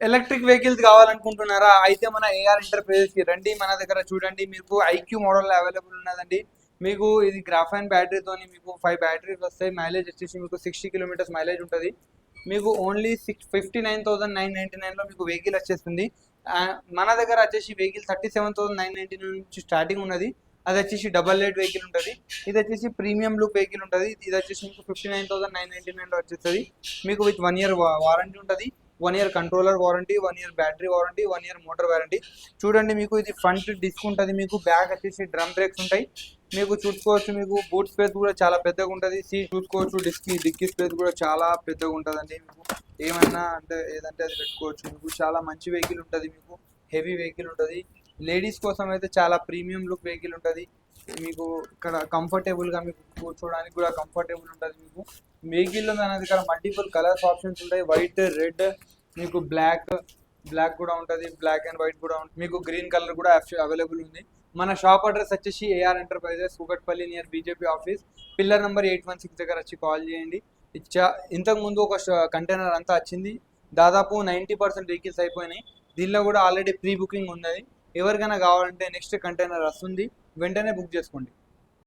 Electric vehicles కావాలనుకుంటున్నారా? అయితే మన AR ఎంటర్ప్రైజెస్కి రండి. మన దగ్గర చూడండి మీకు ఐక్యూ మోడల్ అవైలబుల్ ఉన్నదండి. మీకు ఇది గ్రాఫైన్ బ్యాటరీతోని మీకు 5 బ్యాటరీస్ వస్తాయి. మైలేజ్ వచ్చేసి మీకు 60 కిలోమీటర్స్ మైలేజ్ ఉంటుంది. మీకు ఓన్లీ 59,999లో మీకు వెహికల్ వచ్చేస్తుంది. మన దగ్గర వచ్చేసి వెహికల్ 37,999 నుంచి స్టార్టింగ్ ఉన్నది. అది వచ్చేసి డబల్ లైట్ వెహికల్ ఉంటుంది. ఇది వచ్చేసి ప్రీమియం లుక్ వెహికల్ ఉంటుంది. ఇది వచ్చేసి మీకు 59,999లో వచ్చేస్తుంది. మీకు విత్ 1 ఇయర్ వారంటీ ఉంటుంది. 1 year controller warranty, 1 year battery warranty, 1 year motor warranty. చూడండి మీకు ఇది ఫ్రంట్ డిస్క్ ఉంటుంది. మీకు బ్యాక్ వచ్చేసి డ్రమ్ బ్రేక్స్ ఉంటాయి. మీకు చూసుకోవచ్చు, మీకు బూట్ స్పేస్ కూడా చాలా పెద్దగా ఉంటుంది. సీట్ చూసుకోవచ్చు, డిక్కీ స్పేస్ కూడా చాలా పెద్దగా ఉంటుందండి. మీకు ఏమన్నా అంటే ఏదంటే అది పెట్టుకోవచ్చు. మీకు చాలా మంచి వెహికల్ ఉంటుంది. మీకు హెవీ వెహికల్ ఉంటుంది. లేడీస్ కోసం అయితే చాలా ప్రీమియం లుక్ వెహికల్ ఉంటుంది. మీకు ఇక్కడ కంఫర్టబుల్గా మీకు కూర్చోడానికి కూడా కంఫర్టబుల్ ఉంటుంది. మీకు వెహికల్లో మన దగ్గర మల్టిపుల్ కలర్స్ ఆప్షన్స్ ఉంటాయి. వైట్, రెడ్, మీకు బ్లాక్ కూడా ఉంటుంది. బ్లాక్ అండ్ వైట్ కూడా ఉంటుంది. మీకు గ్రీన్ కలర్ కూడా అవైలబుల్ ఉంది. మన షాప్ అడ్రస్ వచ్చేసి AR enterprises, Kukatpally near BJP office, pillar number 816 దగ్గర వచ్చి కాల్ చేయండి. ఇంతకుముందు ఒక కంటైనర్ అంతా వచ్చింది. దాదాపు 90% వెహికల్స్ అయిపోయినాయి. దీనిలో కూడా ఆల్రెడీ ప్రీ బుకింగ్ ఉన్నది. ఎవరికైనా కావాలంటే నెక్స్ట్ కంటైనర్ వస్తుంది, వెంటనే బుక్ చేసుకోండి.